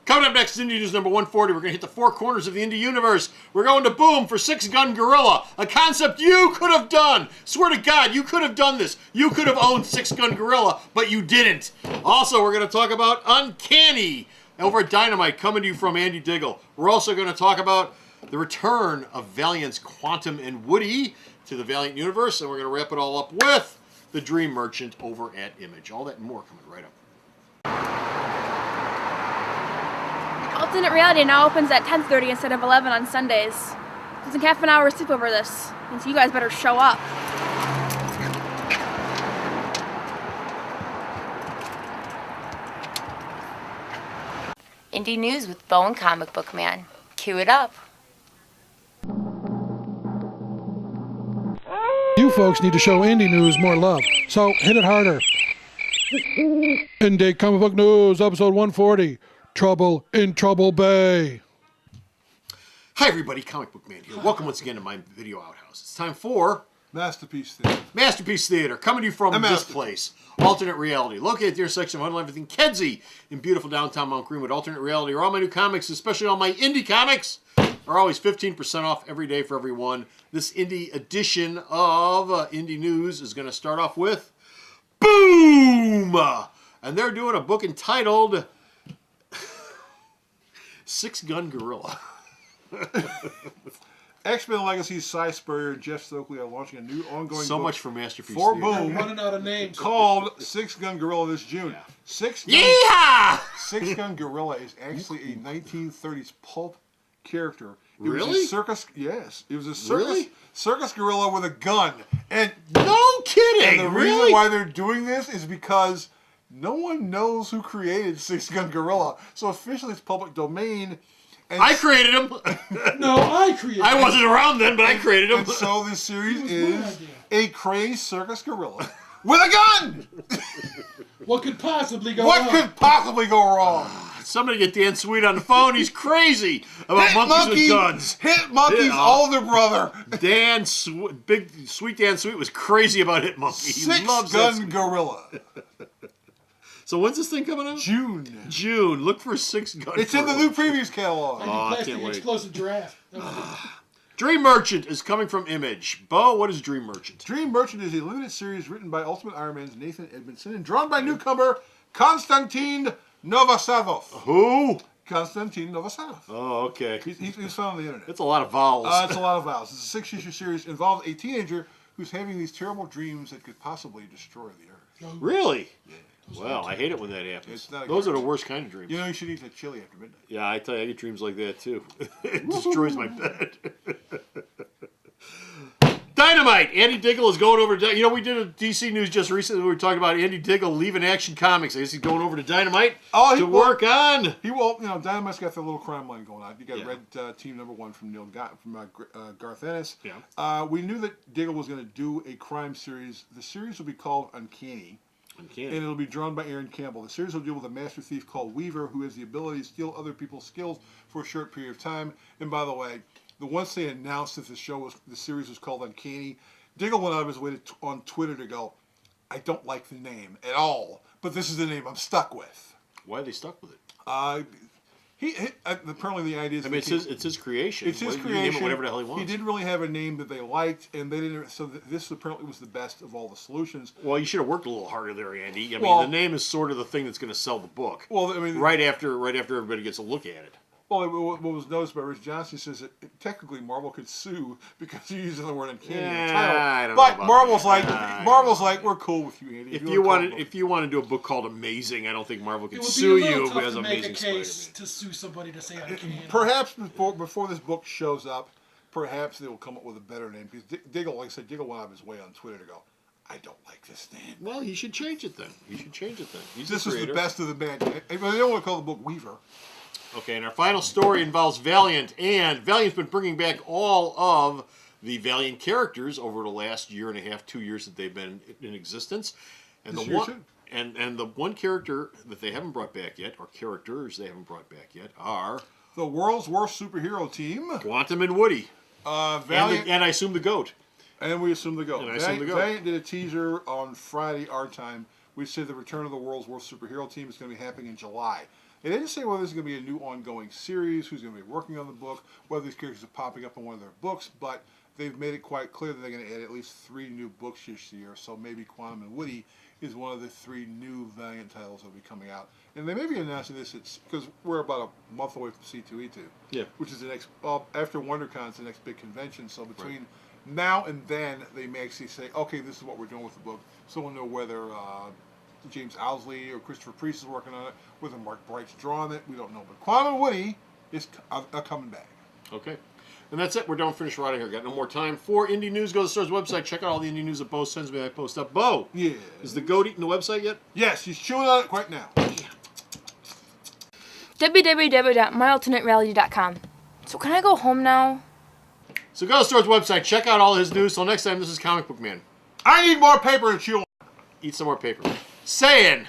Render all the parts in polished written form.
Coming up next, Indy News number 140, we're going to hit the four corners of the Indy universe. We're going to Boom for Six Gun Gorilla, a concept you could have done. Swear to God, you could have done this. You could have owned Six Gun Gorilla, but you didn't. Also, we're going to talk about Uncanny over at Dynamite, coming to you from Andy Diggle. We're also going to talk about the return of Valiant's Quantum and Woody to the Valiant universe, and we're going to wrap it all up with the Dream Merchant over at Image. All that and more coming right up. Alternate Reality now opens at 10:30 instead of 11 on Sundays. Losing half an hour sleep over this, and so you guys better show up. Indie News with Bo and Comic Book Man. Cue it up. You folks need to show Indie News more love, so hit it harder. Indie Comic Book News, episode 140, Trouble in Trouble Bay. Hi everybody, Comic Book Man here. Welcome once again to my video outhouse. It's time for Masterpiece Theater. Masterpiece Theater, coming to you from this place, Alternate Reality, located at the intersection of Hundred and Kedzie in beautiful downtown Mount Greenwood. Alternate Reality, where all my new comics, especially all my indie comics, are always 15% off every day for everyone. This indie edition of Indie News is going to start off with Boom! And they're doing a book entitled Six Gun Gorilla. X-Men Legacy, Cy Spurrier, and Jeff Stokely are launching a new ongoing So book much for Masterpiece for Theater. Boom, Running out of names. called Six Gun Gorilla this June. Yeah. Six Gun Gorilla is actually a 1930s pulp character. It Really? was a circus. Yes, it was a circus. Really? Circus gorilla with a gun. And No kidding! And the really? reason why they're doing this is because no one knows who created Six Gun Gorilla. So officially it's public domain. And I created him. No, I created I wasn't around then, but I created him. And so this series It was my is idea. a crazed circus gorilla with a gun! What could possibly go What wrong? could possibly go wrong? Somebody get Dan Sweet on the phone. He's crazy about monkeys with guns. Hit Monkey's Yeah. older brother. Big Sweet Dan Sweet was crazy about Hit Monkey. He Six loves that. Gun Gorilla. So when's this thing coming out? June. June. Look for Six Gun. It's in the Gorilla. new previews catalog. I Plastic can't wait. explosive giraffe. That was it. Dream Merchant is coming from Image. Bo, what is Dream Merchant? Dream Merchant is a limited series written by Ultimate Iron Man's Nathan Edmondson and drawn by newcomer Konstantin Novosadov. Who? Konstantin Novosadov. Oh, okay. He's found on the internet. It's a lot of vowels. It's a lot of vowels. It's a 6-issue series. Involves a teenager who's having these terrible dreams that could possibly destroy the earth. Really? Well, I hate it when that happens. It's not a Those good are the worst kind of dreams. You know you should eat that chili after midnight. Yeah, I tell you, I get dreams like that too. It destroys my bed. Dynamite! Andy Diggle is going over to... You know, we did a DC News just recently. We were talking about Andy Diggle leaving Action Comics. I guess he's going over to Dynamite to work on... Dynamite's got their little crime line going on. You got Red Team #1 from Garth Ennis. Yeah. We knew that Diggle was going to do a crime series. The series will be called Uncanny. And it'll be drawn by Aaron Campbell. The series will deal with a master thief called Weaver who has the ability to steal other people's skills for a short period of time. And by the way, once they announced that the series was called Uncanny, Diggle went out of his way on Twitter to go, I don't like the name at all, but this is the name I'm stuck with. Why are they stuck with it? Apparently the idea is... I mean, it's his creation. It's his He can creation. name it whatever the hell he wants. He didn't really have a name that they liked, and they didn't. So this apparently was the best of all the solutions. Well, you should have worked a little harder there, Andy. I mean, the name is sort of the thing that's going to sell the book. Well, I mean, right after everybody gets a look at it. Well, what was noticed by Rich Johnson says that technically Marvel could sue because you're using the word uncanny in the title. I don't know but about Marvel's like, we're cool with you, Andy. If you want to do a book called Amazing, I don't think Marvel could It would sue be a you little tough because to make a Amazing case Spider-Man. to sue somebody to say uncanny. Perhaps before this book shows up, perhaps they will come up with a better name because Diggle, like I said, Diggle went out of his way on Twitter to go, I don't like this name. Well, he should change it then. He's This the is the creator. best of the band. They don't want to call the book Weaver. Okay, and our final story involves Valiant, and Valiant's been bringing back all of the Valiant characters over the last year and a half, 2 years that they've been in existence. And the one character that they haven't brought back yet, or characters they haven't brought back yet, are the world's worst superhero team, Quantum and Woody, Valiant, and I assume the Goat. And we assume the Goat. Valiant did a teaser on Friday our time. We said the return of the world's worst superhero team is going to be happening in July. And they didn't say whether this is going to be a new ongoing series, who's going to be working on the book, whether these characters are popping up in one of their books, but they've made it quite clear that they're going to add at least 3 new books this year. So maybe Quantum and Woody is one of the 3 new Valiant titles that will be coming out. And they may be announcing this, because we're about a month away from C2E2, which is the next, after WonderCon, it's the next big convention. So between now and then, they may actually say, okay, this is what we're doing with the book. So we'll know whether James Owsley or Christopher Priest is working on it, whether Mark Bright's drawing it, we don't know. But Quantum and Woody is coming back. Okay. And that's it. We're done. Finish writing here. Got no more time for Indie News. Go to the store's website. Check out all the Indie News that Bo sends me. I post up. Bo! Yeah. Is the goat eating the website yet? Yes, he's chewing on it right now. www.myalternatereality.com. So can I go home now? So go to the store's website. Check out all his news. Till next time, this is Comic Book Man. I need more paper to chew on. Eat some more paper. Saying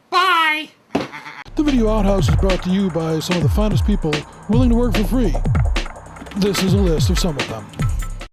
bye! The Video Outhouse is brought to you by some of the finest people willing to work for free. This is a list of some of them.